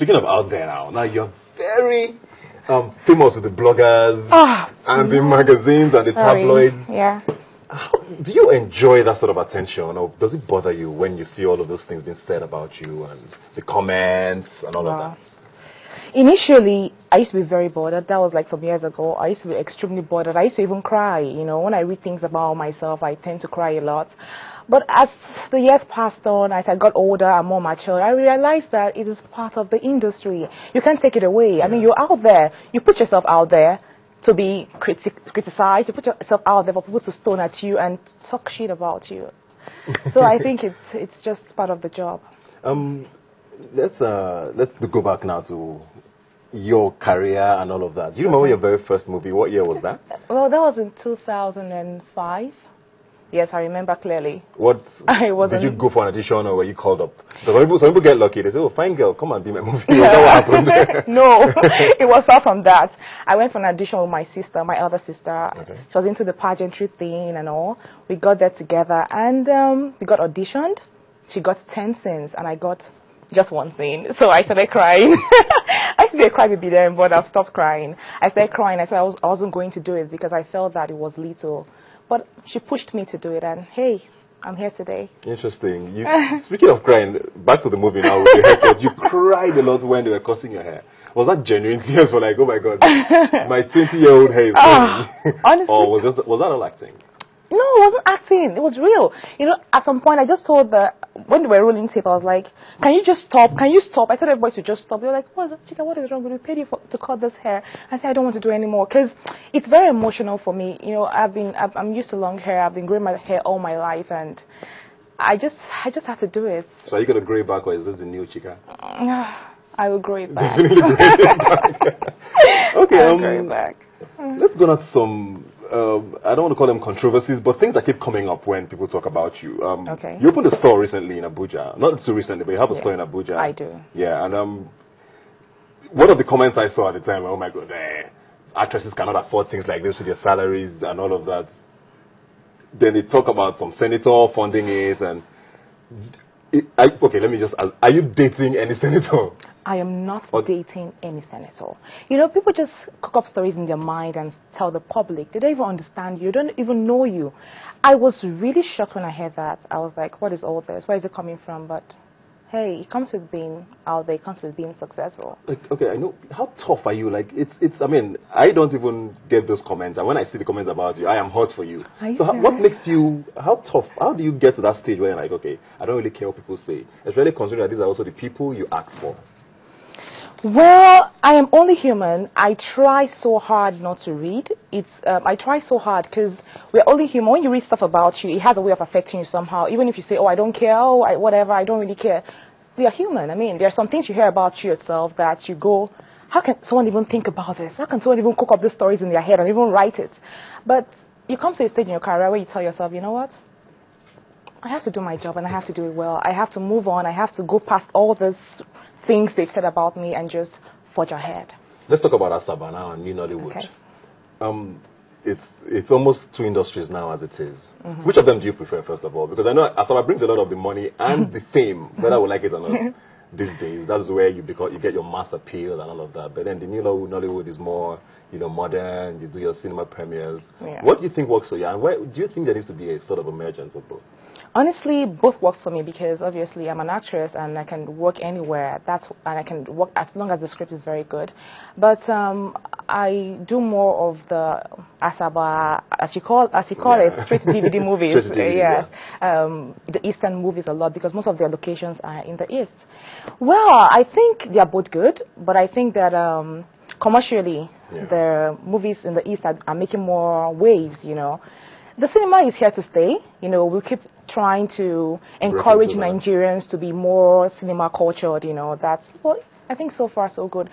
Speaking of out there now you're very famous with the bloggers and the magazines and the tabloids. Yeah. Do you enjoy that sort of attention, or does it bother you when you see all of those things being said about you and the comments and all of that? Initially, I used to be very bothered. That was like some years ago. I used to be extremely bothered. I used to even cry. You know, when I read things about myself, I tend to cry a lot. But as the years passed on, as I got older and more mature, I realized that it is part of the industry. You can't take it away. I mean, you're out there. You put yourself out there to be criticized. You put yourself out there for people to stone at you and talk shit about you. So I think it's just part of the job. Let's go back now to your career and all of that. Do you remember your very first movie? What year was that? Well, that was in 2005. Yes, I remember clearly. Did you go for an audition or were you called up? So some people get lucky. They say, "Oh, fine girl, come and be my movie." Was that what happened? No, it was far from that. I went for an audition with my sister, my other sister. Okay. She was into the pageantry thing and all. We got there together and we got auditioned. She got 10 scenes and I got just one scene. So I started crying. I used to be a crybaby then, but I've stopped crying. I started crying. I said I wasn't going to do it because I felt that it was little. But she pushed me to do it, and hey, I'm here today. Interesting. Speaking of crying, back to the movie now with the haircut. You cried a lot when they were cutting your hair. Was that genuine tears for like, oh my God, my 20-year-old hair is going? Honestly. Or was that all acting? No, it wasn't acting. It was real. You know, at some point, I just told when they were rolling tape, I was like, can you just stop? Can you stop? I told everybody to just stop. They were like, what is it, Chika, what is wrong with you? We paid you to cut this hair. I said, I don't want to do it anymore because it's very emotional for me. You know, I'm used to long hair. I've been growing my hair all my life, and I just have to do it. So are you going to grow it back, or is this the new Chika? I will grow it back. Definitely grow it back. Okay, I'll grow it back. Let's go to some, I don't want to call them controversies, but things that keep coming up when people talk about you. Okay. You opened a store recently in Abuja. Not too recently, but you have a store in Abuja. I do. Yeah, and one of the comments I saw at the time, oh my God, actresses cannot afford things like this with their salaries and all of that. Then they talk about some senator funding it, and okay, let me just ask, are you dating any senator? I am not dating any senator. You know, people just cook up stories in their mind and tell the public. They don't even understand you. They don't even know you. I was really shocked when I heard that. I was like, what is all this? Where is it coming from? But hey, it comes with being out there. It comes with being successful. Okay, I know. How tough are you? Like, I mean, I don't even get those comments. And when I see the comments about you, I am hot for you. So what makes you, how tough, how do you get to that stage where you're like, okay, I don't really care what people say? Especially considering that these are also the people you ask for. Well, I am only human. I try so hard not to read. I try so hard because we're only human. When you read stuff about you, it has a way of affecting you somehow. Even if you say, oh, I don't care, whatever, I don't really care. We are human. I mean, there are some things you hear about yourself that you go, how can someone even think about this? How can someone even cook up these stories in their head and even write it? But you come to a stage in your career where you tell yourself, you know what? I have to do my job and I have to do it well. I have to move on. I have to go past all this things they've said about me and just forge ahead. Let's talk about Asaba now and New Nollywood. Okay. It's almost two industries now as it is. Mm-hmm. Which of them do you prefer, first of all? Because I know Asaba brings a lot of the money and the fame, whether we like it or not, these days. That's where you get your mass appeal and all of that. But then the New Nollywood is more, modern. You do your cinema premieres. Yeah. What do you think works for you? And where do you think there needs to be a sort of emergence of both? Honestly, both work for me because obviously I'm an actress and I can work anywhere. And I can work as long as the script is very good. But I do more of the Asaba, as you call it, straight DVD movies. Yes, the Eastern movies a lot because most of their locations are in the East. Well, I think they are both good, but I think that commercially the movies in the East are making more waves. The cinema is here to stay. We'll keep trying to encourage Nigerians to be more cinema cultured. I think so far so good.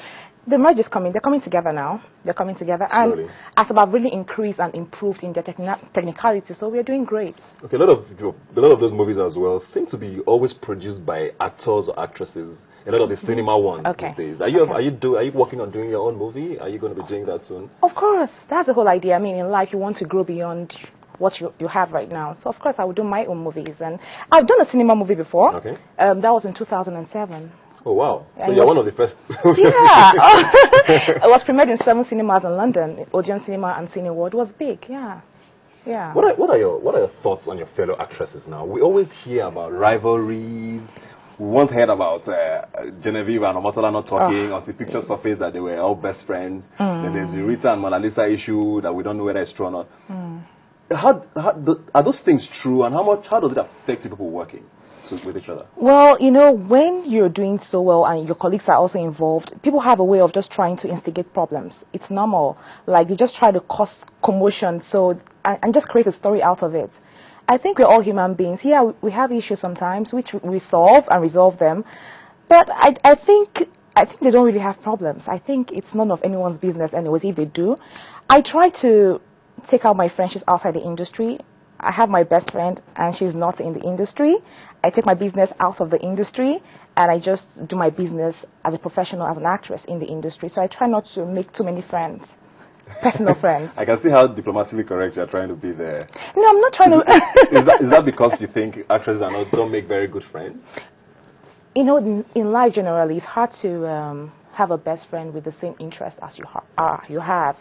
The merge is coming. They're coming together now. They're coming together. Slowly. And Asaba really increased and improved in their technicality. So we're doing great. Okay, a lot of those movies as well seem to be always produced by actors or actresses. A lot of the cinema ones these days. Are you working on doing your own movie? Are you going to be doing that soon? Of course. That's the whole idea. I mean, in life, you want to grow beyond what you have right now. So, of course, I will do my own movies. And I've done a cinema movie before. Okay. That was in 2007. Oh, wow. And so you're one of the first. Yeah. It was premiered in 7 cinemas in London. Odeon Cinema and Cineworld. It was big, yeah. Yeah. What are your thoughts on your fellow actresses now? We always hear about rivalries. We once heard about Genevieve and Omotola not talking until pictures surfaced that they were all best friends. Then there's the Rita and Mona Lisa issue that we don't know whether it's true or not. Are those things true, and how does it affect people working with each other? Well, you know, when you're doing so well and your colleagues are also involved, people have a way of just trying to instigate problems. It's normal. Like, they just try to cause commotion and just create a story out of it. I think we're all human beings. Yeah, we have issues sometimes, which we solve and resolve them. But I think they don't really have problems. I think it's none of anyone's business anyways if they do. I try to take out my friendships outside the industry. I have my best friend, and she's not in the industry. I take my business out of the industry, and I just do my business as a professional, as an actress in the industry. So I try not to make too many friends, personal friends. I can see how diplomatically correct you're trying to be there. No, I'm not trying to. Is that because you think actresses don't make very good friends? You know, in life generally, it's hard to have a best friend with the same interest as you have.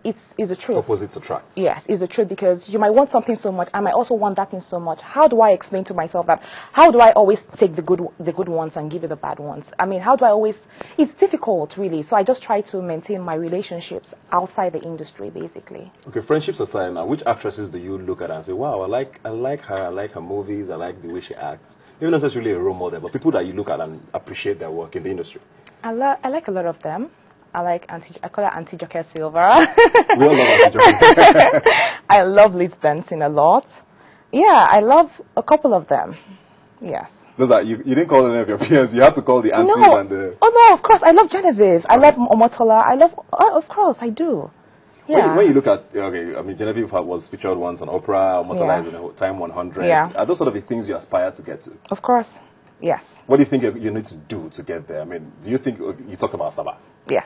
It's the truth. Opposites attract. Yes, it's the truth, because you might want something so much, I might also want that thing so much. How do I explain to myself that? How do I always take the good ones and give you the bad ones? I mean, how do I always? It's difficult, really. So I just try to maintain my relationships outside the industry, basically. Okay, friendships aside now, which actresses do you look at and say, wow, I like her, I like her movies, I like the way she acts? Even not necessarily a role model, but people that you look at and appreciate their work in the industry. I like a lot of them. I call her Auntie Joke Silva. We all love Auntie Joke. I love Liz Benson a lot. Yeah, I love a couple of them. Yes. No, that you didn't call any of your peers. You have to call the aunties and the... Oh, no, of course. I love Genevieve. I love Omotola. Of course, I do. Yeah. When you look at, okay, I mean, Genevieve was featured once on Oprah, Omotola is in Time 100. Yeah. Are those sort of the things you aspire to get to? Of course, yes. What do you think you need to do to get there? I mean, do you think, you talked about Sabah. Yes.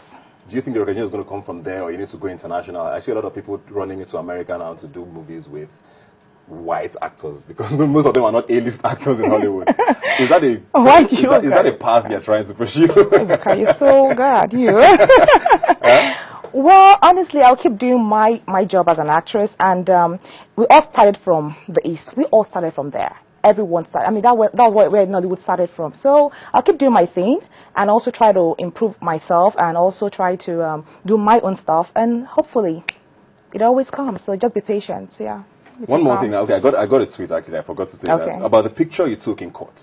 Do you think the recognition is going to come from there, or you need to go international? I see a lot of people running into America now to do movies with white actors, because most of them are not A-list actors in Hollywood. Is that a path you're trying to pursue? You're so good, you. Well, honestly, I'll keep doing my job as an actress, and we all started from the East. We all started from there. Everyone started. I mean, that was where Nollywood started from. So I'll keep doing my thing, and also try to improve myself, and also try to do my own stuff, and hopefully it always comes. So just be patient. Yeah. One more thing. Okay, I got a tweet actually. I forgot to say that about the picture you took in court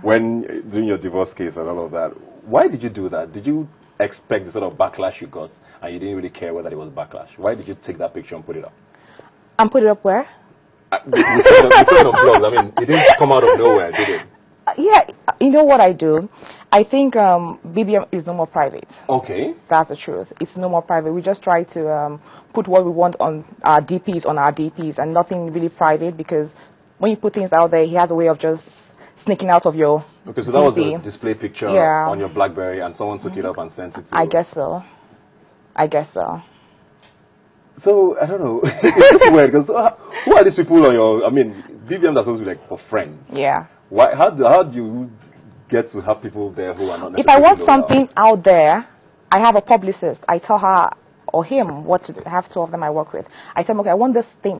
when doing your divorce case and all of that. Why did you do that? Did you expect the sort of backlash you got, and you didn't really care whether it was backlash? Why did you take that picture and put it up? And put it up where? We saw it on blogs. I mean, it didn't come out of nowhere, did it? Yeah, you know what I do? I think BBM is no more private. Okay. That's the truth. It's no more private. We just try to put what we want on our DPs, and nothing really private, because when you put things out there, he has a way of just sneaking out of your Okay, so that was a display picture on your BlackBerry, and someone took it up and sent it to you. I guess so. So, I don't know. It's just weird, because who are these people on your... I mean, BBM that's supposed to be like for friends. Yeah. Why? How do you get to have people there who are not necessarily... If I want something out there, I have a publicist. I tell her or him what to have, two of them I work with. I tell them, okay, I want this thing